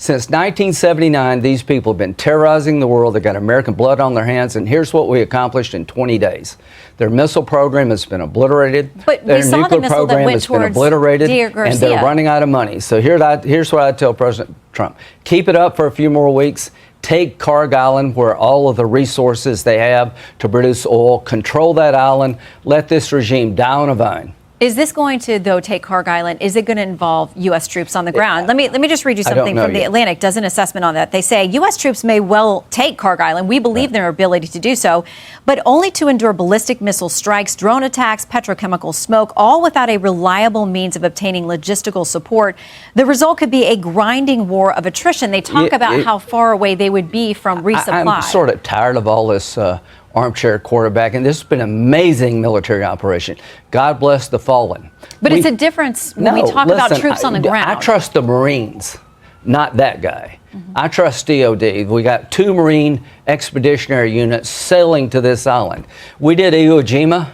Since 1979, these people have been terrorizing the world. They've got American blood on their hands, and here's what we accomplished in 20 days. Their missile program has been obliterated. But their we saw nuclear the missile program that went has been towards obliterated, Garcia. and they're running out of money. So here's what I tell President Trump. Keep it up for a few more weeks. Take Kharg Island, where all of the resources they have to produce oil. Control that island. Let this regime die on a vine. Is this going to, though, take Kharg Island? Is it going to involve U.S. troops on the ground? Let me just read you something from The Atlantic. Does an assessment on that. They say U.S. troops may well take Kharg Island. We believe in their ability to do so, but only to endure ballistic missile strikes, drone attacks, petrochemical smoke, all without a reliable means of obtaining logistical support. The result could be a grinding war of attrition. They talk about how far away they would be from resupply. I'm sort of tired of all this armchair quarterback, and this has been an amazing military operation. God bless the fallen. But it's a difference when we talk about troops on the ground. I trust the Marines, not that guy. I trust DOD. We got 2 Marine expeditionary units sailing to this island. We did Iwo Jima.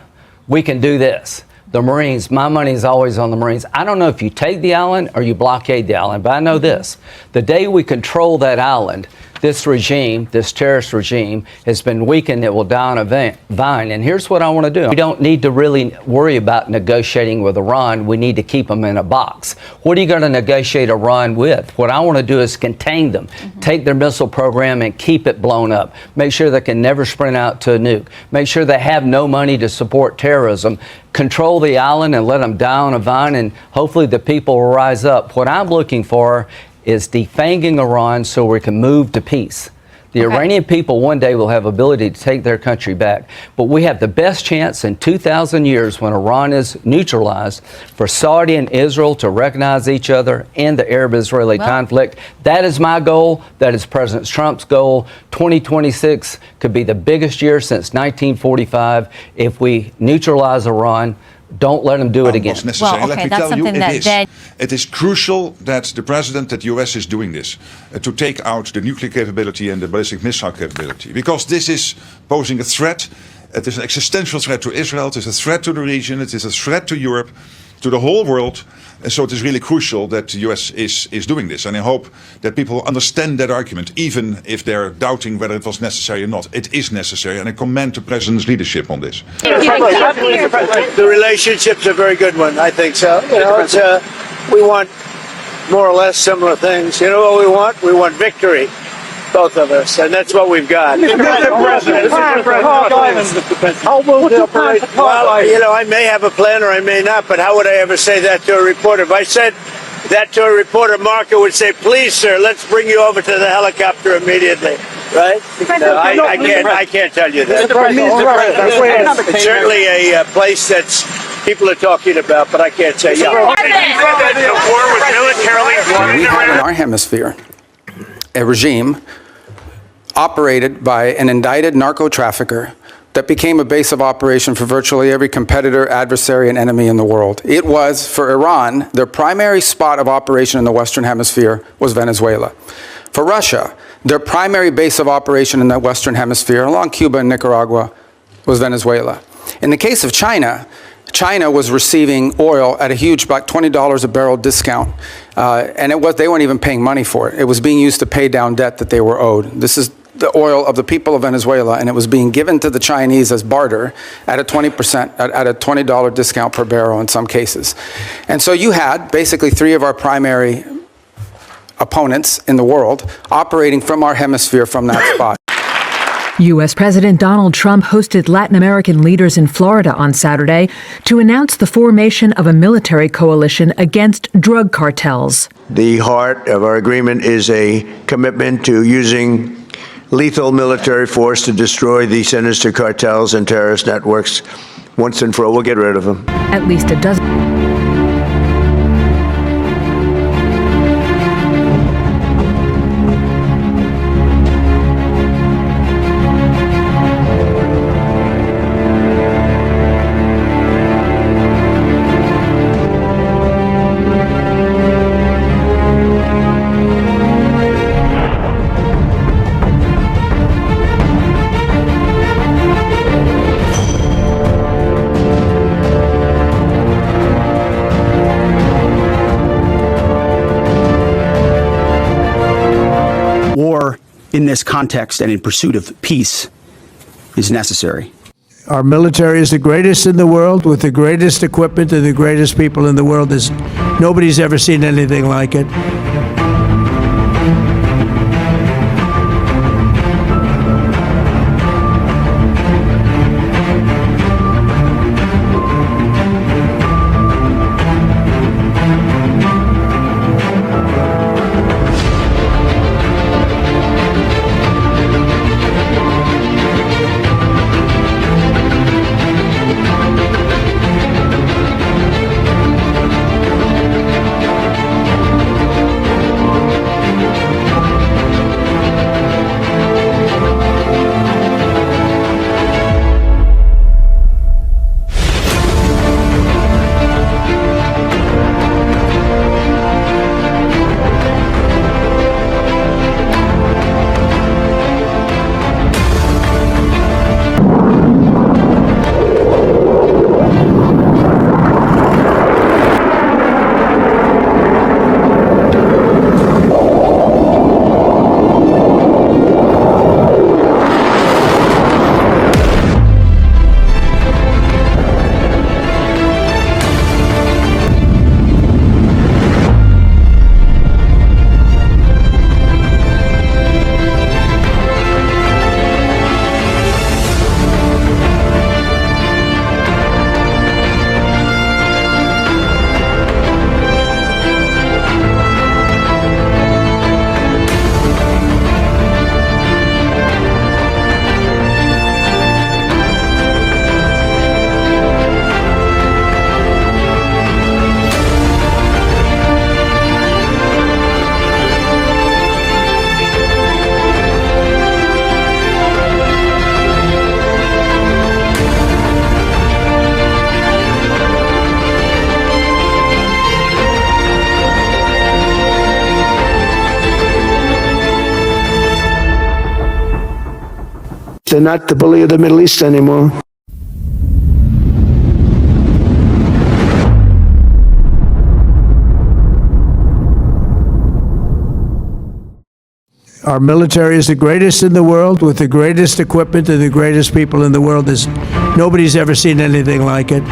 We can do this. The Marines, my money is always on the Marines. I don't know if you take the island or you blockade the island, but I know this. The day we control that island, this regime, this terrorist regime, has been weakened. It will die on a vine. And here's what I want to do. We don't need to really worry about negotiating with Iran. We need to keep them in a box. What are you going to negotiate Iran with? What I want to do is contain them, take their missile program and keep it blown up. Make sure they can never sprint out to a nuke. Make sure they have no money to support terrorism. Control the island and let them die on a vine, and hopefully the people will rise up. What I'm looking for is defanging Iran so we can move to peace. The Iranian people one day will have ability to take their country back, but we have the best chance in 2,000 years when Iran is neutralized for Saudi and Israel to recognize each other in the Arab-Israeli conflict. That is my goal. That is President Trump's goal. 2026 could be the biggest year since 1945 if we neutralize Iran. Don't let them do it again. Well, let me tell you, it is crucial that the president, that the US is doing this, to take out the nuclear capability and the ballistic missile capability, because this is posing a threat. It is an existential threat to Israel. It is a threat to the region. It is a threat to Europe, to the whole world. And so it is really crucial that the US is doing this. And I hope that people understand that argument, even if they're doubting whether it was necessary or not. It is necessary, and I commend the president's leadership on this. The relationship's a very good one, I think so. You know, we want more or less similar things. You know what we want? We want victory, both of us, and that's what we've got. Mr. President, how will the operation? Well, you know, I may have a plan or I may not, but how would I ever say that to a reporter? If I said that to a reporter, Marco would say, "Please, sir, let's bring you over to the helicopter immediately." Right? I can't tell you that. It's certainly a place that's people are talking about, but I can't say. The war was militarily won. We have in our hemisphere a regime operated by an indicted narco-trafficker that became a base of operation for virtually every competitor, adversary, and enemy in the world. It was, for Iran, their primary spot of operation in the Western Hemisphere was Venezuela. For Russia, their primary base of operation in the Western Hemisphere, along Cuba and Nicaragua, was Venezuela. In the case of China, China was receiving oil at a huge, about $20 a barrel discount, and they weren't even paying money for it. It was being used to pay down debt that they were owed. This is the oil of the people of Venezuela, and it was being given to the Chinese as barter at a 20%, at a $20 discount per barrel in some cases. And so you had basically 3 of our primary opponents in the world operating from our hemisphere from that spot. U.S. President Donald Trump hosted Latin American leaders in Florida on Saturday to announce the formation of a military coalition against drug cartels. The heart of our agreement is a commitment to using lethal military force to destroy the sinister cartels and terrorist networks once and for all. We'll get rid of them. At least a dozen. War in this context and in pursuit of peace is necessary. Our military is the greatest in the world, with the greatest equipment and the greatest people in the world. Nobody's ever seen anything like it. They're not the bully of the Middle East anymore. Our military is the greatest in the world, with the greatest equipment and the greatest people in the world. Nobody's ever seen anything like it.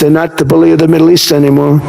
They're not the bully of the Middle East anymore.